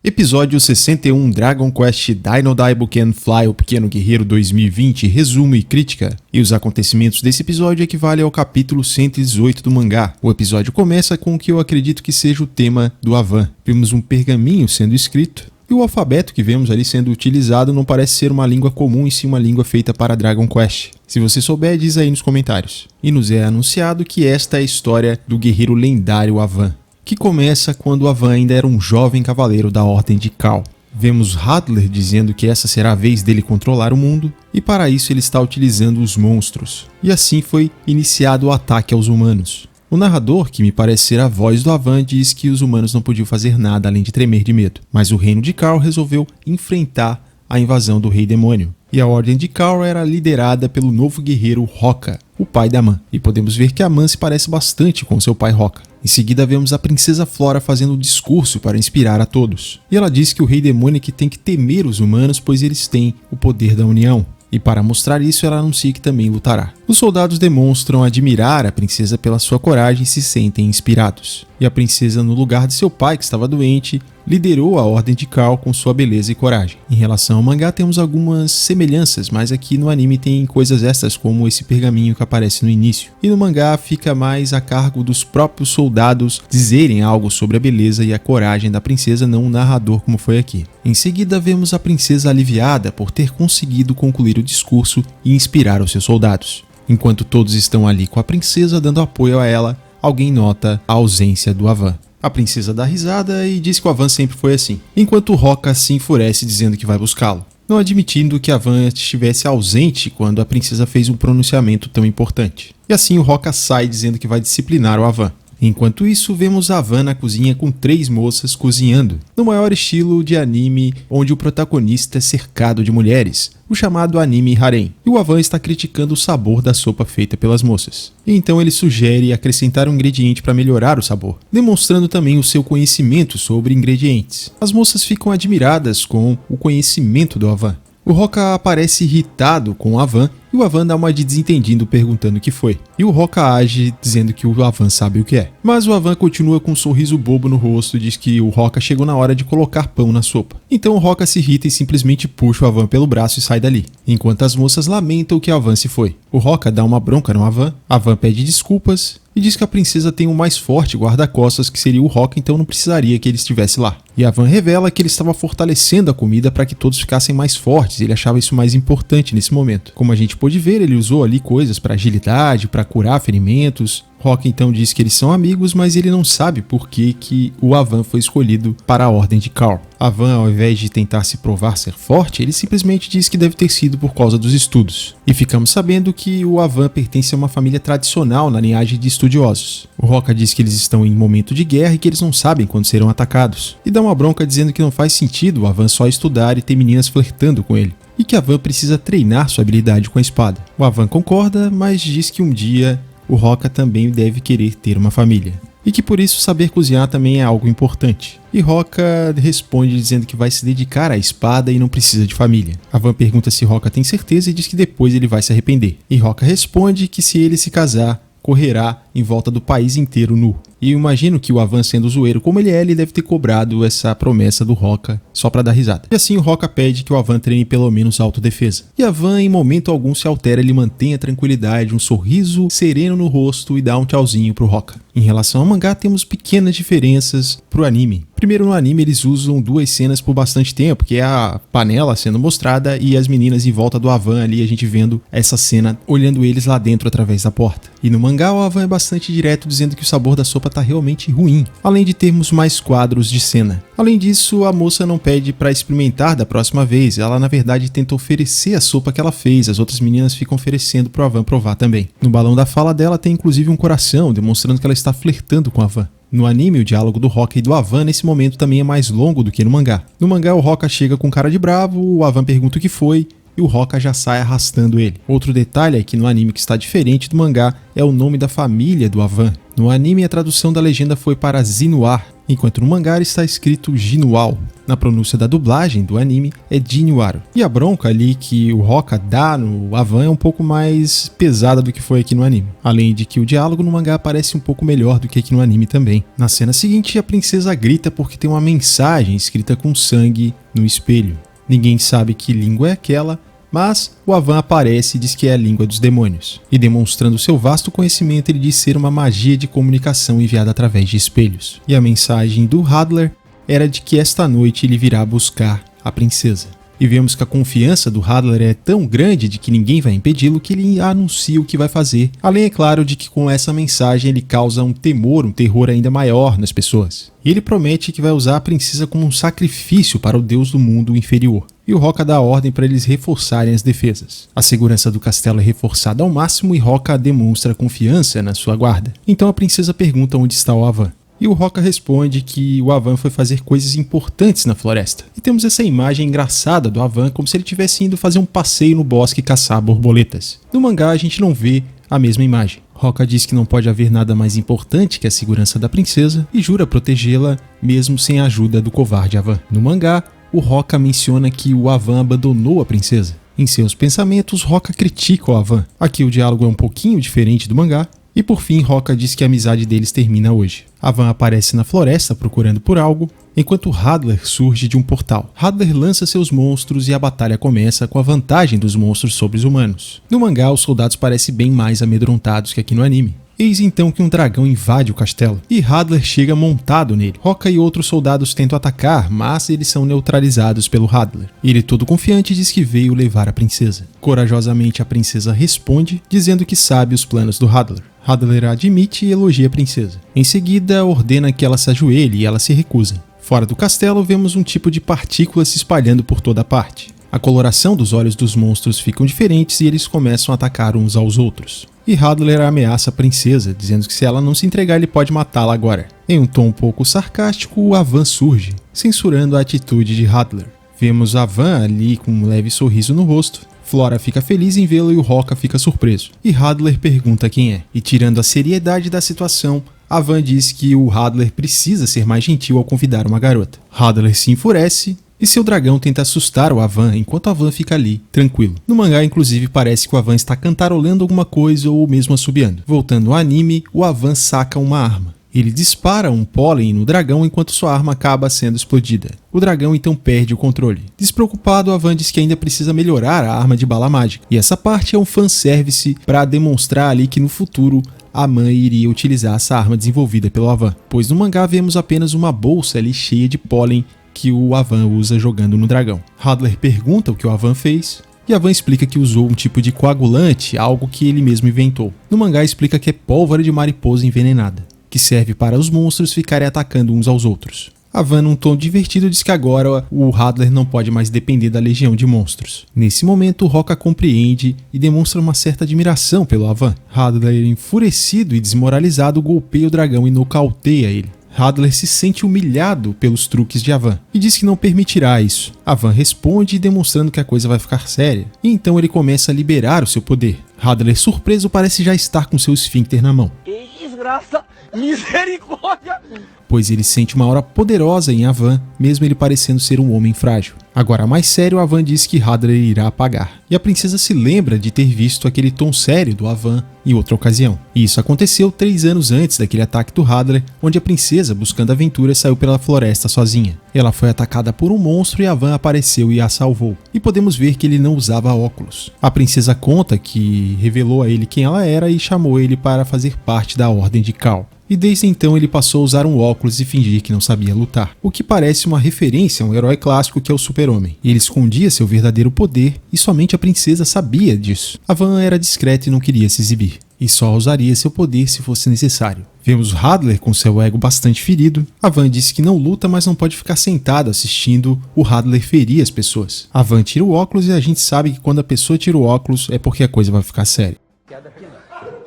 Episódio 61 Dragon Quest Dino Daibuken Fly, o Pequeno Guerreiro 2020, resumo e crítica. E os acontecimentos desse episódio equivalem ao capítulo 118 do mangá. O episódio começa com o que eu acredito que seja o tema do Avan. Vemos um pergaminho sendo escrito, e o alfabeto que vemos ali sendo utilizado não parece ser uma língua comum, e sim uma língua feita para Dragon Quest. Se você souber, diz aí nos comentários. E nos é anunciado que esta é a história do guerreiro lendário Avan, que começa quando Avan ainda era um jovem cavaleiro da Ordem de Cal. Vemos Hadler dizendo que essa será a vez dele controlar o mundo, e para isso ele está utilizando os monstros. E assim foi iniciado o ataque aos humanos. O narrador, que me parece ser a voz do Avan, diz que os humanos não podiam fazer nada além de tremer de medo. Mas o reino de Cal resolveu enfrentar a invasão do Rei Demônio. E a Ordem de Cal era liderada pelo novo guerreiro Roca, o pai da Aman. E podemos ver que a Aman se parece bastante com seu pai Roca. Em seguida vemos a princesa Flora fazendo um discurso para inspirar a todos. E ela diz que o Rei Demônio tem que temer os humanos, pois eles têm o poder da união. E para mostrar isso, ela anuncia que também lutará. Os soldados demonstram admirar a princesa pela sua coragem e se sentem inspirados. E a princesa, no lugar de seu pai, que estava doente, liderou a Ordem de Cal com sua beleza e coragem. Em relação ao mangá, temos algumas semelhanças, mas aqui no anime tem coisas extras, como esse pergaminho que aparece no início. E no mangá fica mais a cargo dos próprios soldados dizerem algo sobre a beleza e a coragem da princesa, não o narrador como foi aqui. Em seguida, vemos a princesa aliviada por ter conseguido concluir o discurso e inspirar os seus soldados. Enquanto todos estão ali com a princesa dando apoio a ela, alguém nota a ausência do Avan. A princesa dá risada e diz que o Avan sempre foi assim, enquanto Roca se enfurece dizendo que vai buscá-lo, não admitindo que Avan estivesse ausente quando a princesa fez um pronunciamento tão importante. E assim o Roca sai dizendo que vai disciplinar o Avan. Enquanto isso, vemos Avan na cozinha com 3 moças cozinhando, no maior estilo de anime onde o protagonista é cercado de mulheres, o chamado anime harem. E o Avan está criticando o sabor da sopa feita pelas moças. E então ele sugere acrescentar um ingrediente para melhorar o sabor, demonstrando também o seu conhecimento sobre ingredientes. As moças ficam admiradas com o conhecimento do Avan. O Roca aparece irritado com o Avan e o Avan dá uma de desentendido perguntando o que foi. E o Roca age dizendo que o Avan sabe o que é. Mas o Avan continua com um sorriso bobo no rosto e diz que o Roca chegou na hora de colocar pão na sopa. Então o Roca se irrita e simplesmente puxa o Avan pelo braço e sai dali, enquanto as moças lamentam que o Avan se foi. O Roca dá uma bronca no Avan pede desculpas e diz que a princesa tem um mais forte guarda-costas, que seria o Roca, então não precisaria que ele estivesse lá. E Avan revela que ele estava fortalecendo a comida para que todos ficassem mais fortes, ele achava isso mais importante nesse momento. Como a gente pôde ver, ele usou ali coisas para agilidade, para curar ferimentos. Roca então diz que eles são amigos, mas ele não sabe por que o Avan foi escolhido para a Ordem de Cal. Avan, ao invés de tentar se provar ser forte, ele simplesmente diz que deve ter sido por causa dos estudos. E ficamos sabendo que o Avan pertence a uma família tradicional na linhagem de estudiosos. O Roca diz que eles estão em momento de guerra e que eles não sabem quando serão atacados. E dá uma bronca dizendo que não faz sentido o Avan só estudar e ter meninas flertando com ele, e que Avan precisa treinar sua habilidade com a espada. O Avan concorda, mas diz que um dia o Roca também deve querer ter uma família, e que por isso saber cozinhar também é algo importante. E Roca responde dizendo que vai se dedicar à espada e não precisa de família. Avan pergunta se Roca tem certeza e diz que depois ele vai se arrepender. E Roca responde que se ele se casar, correrá em volta do país inteiro nu. E eu imagino que o Avan, sendo zoeiro como ele deve ter cobrado essa promessa do Roca só pra dar risada. E assim o Roca pede que o Avan treine pelo menos autodefesa. E Avan em momento algum se altera, ele mantém a tranquilidade, um sorriso sereno no rosto e dá um tchauzinho pro Roca. Em relação ao mangá, temos pequenas diferenças pro anime. Primeiro, no anime eles usam 2 cenas por bastante tempo, que é a panela sendo mostrada e as meninas em volta do Avan ali, a gente vendo essa cena, olhando eles lá dentro através da porta. E no mangá o Avan é bastante direto, dizendo que o sabor da sopa tá realmente ruim, além de termos mais quadros de cena. Além disso, a moça não pede para experimentar da próxima vez, ela na verdade tenta oferecer a sopa que ela fez, as outras meninas ficam oferecendo pro Avan provar também. No balão da fala dela tem inclusive um coração, demonstrando que ela está flertando com a Avan. No anime, o diálogo do Roca e do Avan nesse momento também é mais longo do que no mangá. No mangá, o Roca chega com cara de bravo, o Avan pergunta o que foi, e o Roca já sai arrastando ele. Outro detalhe é que no anime, que está diferente do mangá, é o nome da família do Avan. No anime, a tradução da legenda foi para Zinuar, enquanto no mangá está escrito Jinual. Na pronúncia da dublagem do anime é Jinwaru. E a bronca ali que o Hoka dá no Avan é um pouco mais pesada do que foi aqui no anime. Além de que o diálogo no mangá parece um pouco melhor do que aqui no anime também. Na cena seguinte, a princesa grita porque tem uma mensagem escrita com sangue no espelho. Ninguém sabe que língua é aquela, mas o Avan aparece e diz que é a língua dos demônios. E demonstrando seu vasto conhecimento, ele diz ser uma magia de comunicação enviada através de espelhos. E a mensagem do Hadler era de que esta noite ele virá buscar a princesa. E vemos que a confiança do Hadler é tão grande de que ninguém vai impedi-lo que ele anuncia o que vai fazer. Além, é claro, de que com essa mensagem ele causa um temor, um terror ainda maior nas pessoas. E ele promete que vai usar a princesa como um sacrifício para o deus do mundo inferior. E o Hoka dá ordem para eles reforçarem as defesas. A segurança do castelo é reforçada ao máximo e Hoka demonstra confiança na sua guarda. Então a princesa pergunta onde está o Avan. E o Hoka responde que o Avan foi fazer coisas importantes na floresta. E temos essa imagem engraçada do Avan como se ele tivesse indo fazer um passeio no bosque e caçar borboletas. No mangá a gente não vê a mesma imagem. Hoka diz que não pode haver nada mais importante que a segurança da princesa e jura protegê-la mesmo sem a ajuda do covarde Avan. No mangá, o Hoka menciona que o Avan abandonou a princesa. Em seus pensamentos, Hoka critica o Avan. Aqui o diálogo é um pouquinho diferente do mangá. E por fim, Hoka diz que a amizade deles termina hoje. Avan aparece na floresta procurando por algo, enquanto Hadler surge de um portal. Hadler lança seus monstros e a batalha começa com a vantagem dos monstros sobre os humanos. No mangá, os soldados parecem bem mais amedrontados que aqui no anime. Eis então que um dragão invade o castelo, e Hadler chega montado nele. Hoka e outros soldados tentam atacar, mas eles são neutralizados pelo Hadler. Ele, todo confiante, diz que veio levar a princesa. Corajosamente, a princesa responde, dizendo que sabe os planos do Hadler. Hadler admite e elogia a princesa. Em seguida, ordena que ela se ajoelhe e ela se recusa. Fora do castelo, vemos um tipo de partícula se espalhando por toda parte. A coloração dos olhos dos monstros ficam diferentes e eles começam a atacar uns aos outros. E Hadler ameaça a princesa, dizendo que se ela não se entregar ele pode matá-la agora. Em um tom um pouco sarcástico, o Avan surge, censurando a atitude de Hadler. Vemos Avan ali com um leve sorriso no rosto. Flora fica feliz em vê-lo e o Hoka fica surpreso. E Hadler pergunta quem é. E tirando a seriedade da situação, Avan diz que o Hadler precisa ser mais gentil ao convidar uma garota. Hadler se enfurece e seu dragão tenta assustar o Avan enquanto Avan fica ali, tranquilo. No mangá, inclusive, parece que o Avan está cantarolando alguma coisa ou mesmo assobiando. Voltando ao anime, o Avan saca uma arma. Ele dispara um pólen no dragão enquanto sua arma acaba sendo explodida. O dragão então perde o controle. Despreocupado, Avan diz que ainda precisa melhorar a arma de bala mágica. E essa parte é um fanservice para demonstrar ali que no futuro a mãe iria utilizar essa arma desenvolvida pelo Avan. Pois no mangá vemos apenas uma bolsa ali cheia de pólen que o Avan usa jogando no dragão. Hadler pergunta o que o Avan fez. E Avan explica que usou um tipo de coagulante, algo que ele mesmo inventou. No mangá explica que é pólvora de mariposa envenenada, que serve para os monstros ficarem atacando uns aos outros. Avan, num tom divertido, diz que agora o Hadler não pode mais depender da legião de monstros. Nesse momento, Hoka compreende e demonstra uma certa admiração pelo Avan. Hadler, enfurecido e desmoralizado, golpeia o dragão e nocauteia ele. Hadler se sente humilhado pelos truques de Avan e diz que não permitirá isso. Avan responde demonstrando que a coisa vai ficar séria, e então ele começa a liberar o seu poder. Hadler, surpreso, parece já estar com seu esfíncter na mão. Que desgraça! Misericórdia! Pois ele sente uma aura poderosa em Avan, mesmo ele parecendo ser um homem frágil. Agora, mais sério, Avan diz que Hadler irá apagar. E a princesa se lembra de ter visto aquele tom sério do Avan em outra ocasião. E isso aconteceu 3 anos antes daquele ataque do Hadler, onde a princesa, buscando aventura, saiu pela floresta sozinha. Ela foi atacada por um monstro e Avan apareceu e a salvou. E podemos ver que ele não usava óculos. A princesa conta que revelou a ele quem ela era e chamou ele para fazer parte da Ordem de Cal. E desde então ele passou a usar um óculos e fingir que não sabia lutar, o que parece uma referência a um herói clássico que é o Super-Homem. Ele escondia seu verdadeiro poder e somente a princesa sabia disso. Avan era discreto e não queria se exibir, e só usaria seu poder se fosse necessário. Vemos Hadler com seu ego bastante ferido. Avan disse que não luta, mas não pode ficar sentado assistindo o Hadler ferir as pessoas. Avan tira o óculos e a gente sabe que quando a pessoa tira o óculos é porque a coisa vai ficar séria.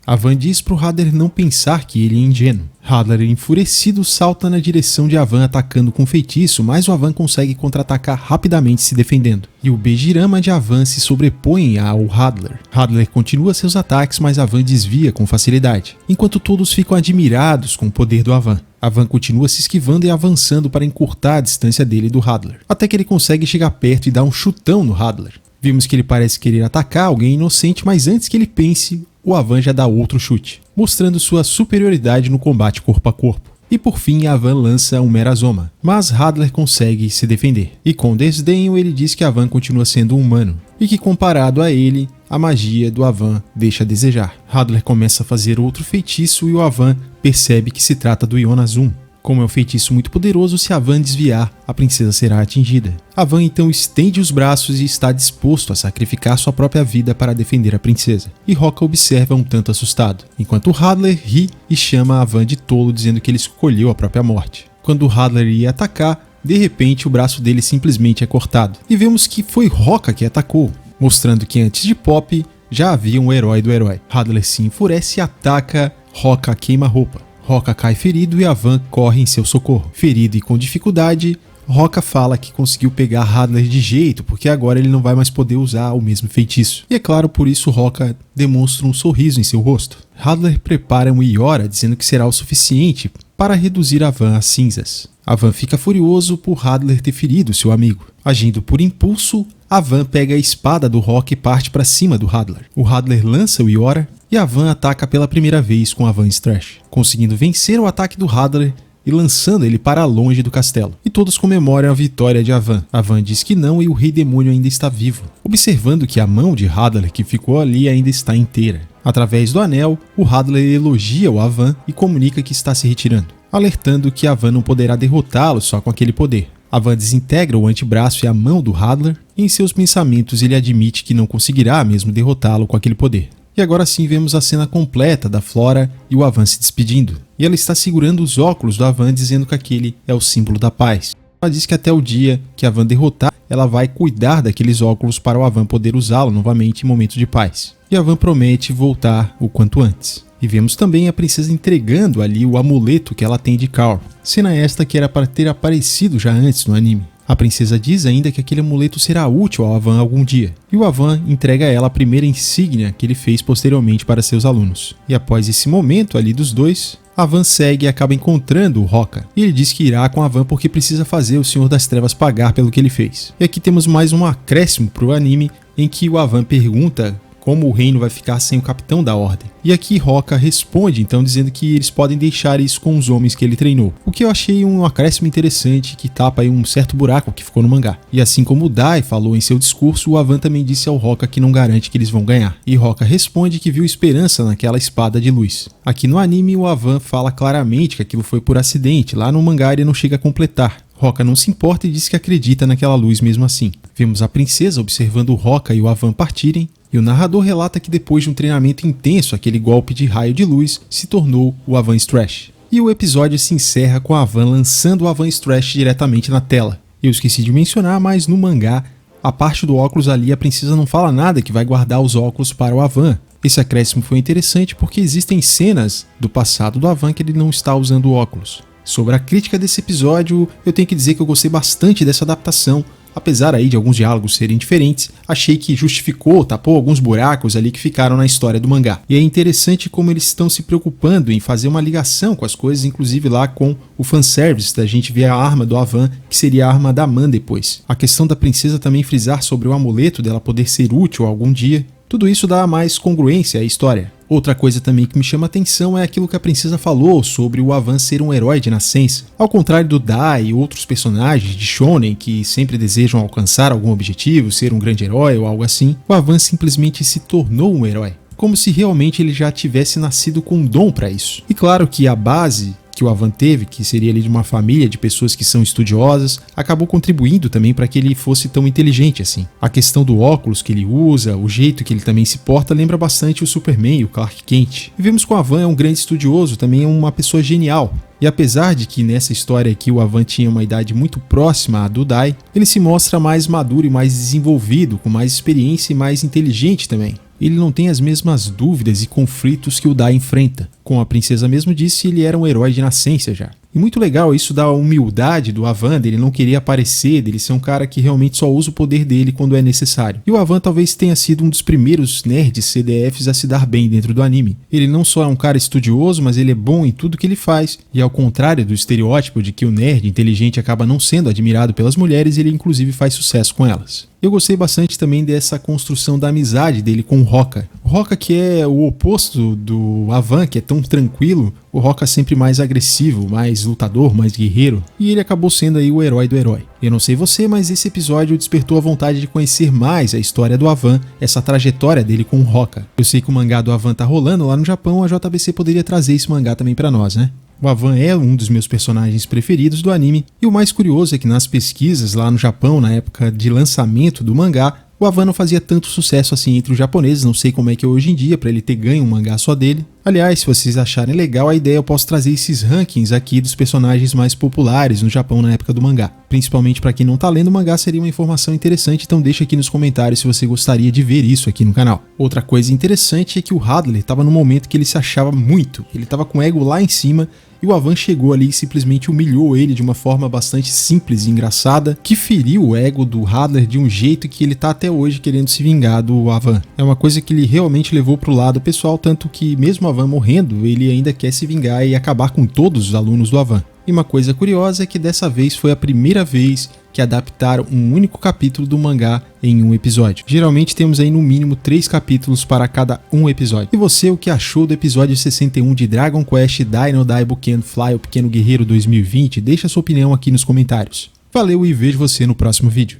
Avan diz pro Hadler não pensar que ele é ingênuo. Hadler, enfurecido, salta na direção de Avan atacando com feitiço, mas o Avan consegue contra-atacar rapidamente se defendendo. E o Bejirama de Avan se sobrepõe ao Hadler. Hadler continua seus ataques, mas Avan desvia com facilidade, enquanto todos ficam admirados com o poder do Avan. Avan continua se esquivando e avançando para encurtar a distância dele do Hadler, até que ele consegue chegar perto e dar um chutão no Hadler. Vimos que ele parece querer atacar alguém inocente, mas antes que ele pense, o Avan já dá outro chute, mostrando sua superioridade no combate corpo a corpo. E por fim, Avan lança um Merazoma, mas Hadler consegue se defender. E com desdenho ele diz que Avan continua sendo um humano, e que comparado a ele, a magia do Avan deixa a desejar. Hadler começa a fazer outro feitiço e o Avan percebe que se trata do Yonazun. Como é um feitiço muito poderoso, se Avan desviar, a princesa será atingida. Avan então estende os braços e está disposto a sacrificar sua própria vida para defender a princesa. E Roca observa um tanto assustado, enquanto Hadler ri e chama Avan de tolo, dizendo que ele escolheu a própria morte. Quando Hadler ia atacar, de repente o braço dele simplesmente é cortado. E vemos que foi Roca que atacou, mostrando que antes de Pop já havia um herói do herói. Hadler se enfurece e ataca Roca a queima-roupa. Roca cai ferido e Avan corre em seu socorro. Ferido e com dificuldade, Roca fala que conseguiu pegar Hadler de jeito, porque agora ele não vai mais poder usar o mesmo feitiço. E é claro, por isso Roca demonstra um sorriso em seu rosto. Hadler prepara um Iora, dizendo que será o suficiente para reduzir Avan a cinzas. Avan fica furioso por Hadler ter ferido seu amigo. Agindo por impulso, Avan pega a espada do Roca e parte para cima do Hadler. O Hadler lança o Iora e Avan ataca pela primeira vez com Avan Strash, conseguindo vencer o ataque do Hadler e lançando ele para longe do castelo. E todos comemoram a vitória de Avan. Avan diz que não e o Rei Demônio ainda está vivo, observando que a mão de Hadler que ficou ali ainda está inteira. Através do anel, o Hadler elogia o Avan e comunica que está se retirando, alertando que Avan não poderá derrotá-lo só com aquele poder. Avan desintegra o antebraço e a mão do Hadler, e em seus pensamentos ele admite que não conseguirá mesmo derrotá-lo com aquele poder. E agora sim vemos a cena completa da Flora e o Avan se despedindo. E ela está segurando os óculos do Avan, dizendo que aquele é o símbolo da paz. Ela diz que até o dia que Avan derrotar, ela vai cuidar daqueles óculos para o Avan poder usá-lo novamente em momentos de paz. E Avan promete voltar o quanto antes. E vemos também a princesa entregando ali o amuleto que ela tem de Carl. Cena esta que era para ter aparecido já antes no anime. A princesa diz ainda que aquele amuleto será útil ao Avan algum dia, e o Avan entrega a ela a primeira insígnia que ele fez posteriormente para seus alunos. E após esse momento ali dos dois, Avan segue e acaba encontrando o Roca, e ele diz que irá com Avan porque precisa fazer o Senhor das Trevas pagar pelo que ele fez. E aqui temos mais um acréscimo para o anime, em que o Avan pergunta como o reino vai ficar sem o capitão da ordem. E aqui Roca responde então dizendo que eles podem deixar isso com os homens que ele treinou. O que eu achei um acréscimo interessante que tapa aí um certo buraco que ficou no mangá. E assim como o Dai falou em seu discurso, o Avan também disse ao Roca que não garante que eles vão ganhar. E Roca responde que viu esperança naquela espada de luz. Aqui no anime o Avan fala claramente que aquilo foi por acidente, lá no mangá ele não chega a completar. Roca não se importa e diz que acredita naquela luz mesmo assim. Vemos a princesa observando o Roca e o Avan partirem, e o narrador relata que depois de um treinamento intenso, aquele golpe de raio de luz se tornou o Avan Strash. E o episódio se encerra com a Avan lançando o Avan Strash diretamente na tela. Eu esqueci de mencionar, mas no mangá, a parte do óculos ali, a princesa não fala nada que vai guardar os óculos para o Avan. Esse acréscimo foi interessante porque existem cenas do passado do Avan que ele não está usando óculos. Sobre a crítica desse episódio, eu tenho que dizer que eu gostei bastante dessa adaptação. Apesar aí de alguns diálogos serem diferentes, achei que justificou, tapou alguns buracos ali que ficaram na história do mangá. E é interessante como eles estão se preocupando em fazer uma ligação com as coisas, inclusive lá com o fanservice, da gente ver a arma do Avan, que seria a arma da Man depois. A questão da princesa também frisar sobre o amuleto dela poder ser útil algum dia. Tudo isso dá mais congruência à história. Outra coisa também que me chama a atenção é aquilo que a princesa falou sobre o Avan ser um herói de nascença. Ao contrário do Dai e outros personagens de shonen que sempre desejam alcançar algum objetivo, ser um grande herói ou algo assim, o Avan simplesmente se tornou um herói, como se realmente ele já tivesse nascido com um dom para isso. E claro que a base que o Avan teve, que seria ali de uma família de pessoas que são estudiosas, acabou contribuindo também para que ele fosse tão inteligente assim. A questão do óculos que ele usa, o jeito que ele também se porta, lembra bastante o Superman e o Clark Kent. E vemos que o Avan é um grande estudioso, também é uma pessoa genial. E apesar de que nessa história aqui o Avan tinha uma idade muito próxima à do Dai, ele se mostra mais maduro e mais desenvolvido, com mais experiência e mais inteligente também. ele não tem as mesmas dúvidas e conflitos que o Dai enfrenta. Como a princesa mesmo disse, ele era um herói de nascença já. E muito legal isso da humildade do Avan, dele não querer aparecer, dele ser um cara que realmente só usa o poder dele quando é necessário. E o Avan talvez tenha sido um dos primeiros nerds CDFs a se dar bem dentro do anime. Ele não só é um cara estudioso, mas ele é bom em tudo que ele faz. E ao contrário do estereótipo de que o nerd inteligente acaba não sendo admirado pelas mulheres, ele inclusive faz sucesso com elas. Eu gostei bastante também dessa construção da amizade dele com o Roca. O Roca, que é o oposto do Avan, que é tão tranquilo, o Roca sempre mais agressivo, mais lutador, mais guerreiro, e ele acabou sendo aí o herói do herói. Eu não sei você, mas esse episódio despertou a vontade de conhecer mais a história do Avan, essa trajetória dele com o Roca. Eu sei que o mangá do Avan tá rolando lá no Japão, a JBC poderia trazer esse mangá também pra nós, né? O Avan é um dos meus personagens preferidos do anime, e o mais curioso é que nas pesquisas lá no Japão, na época de lançamento do mangá, o Avan não fazia tanto sucesso assim entre os japoneses, não sei como é que é hoje em dia, pra ele ter ganho um mangá só dele. Aliás, se vocês acharem legal a ideia, eu posso trazer esses rankings aqui dos personagens mais populares no Japão na época do mangá. Principalmente pra quem não tá lendo o mangá, seria uma informação interessante, então deixa aqui nos comentários se você gostaria de ver isso aqui no canal. Outra coisa interessante é que o Hadley estava no momento que ele se achava muito, ele estava com o ego lá em cima, e o Avan chegou ali e simplesmente humilhou ele de uma forma bastante simples e engraçada, que feriu o ego do Hadley de um jeito que ele tá até hoje querendo se vingar do Avan. É uma coisa que ele realmente levou pro lado pessoal, tanto que mesmo o Avan morrendo, ele ainda quer se vingar e acabar com todos os alunos do Avan. E uma coisa curiosa é que dessa vez foi a primeira vez que adaptaram um único capítulo do mangá em um episódio. Geralmente temos aí no mínimo 3 capítulos para cada um episódio. E você, o que achou do episódio 61 de Dragon Quest Dino Daibuken Fly, o Pequeno Guerreiro 2020? Deixa sua opinião aqui nos comentários. Valeu e vejo você no próximo vídeo.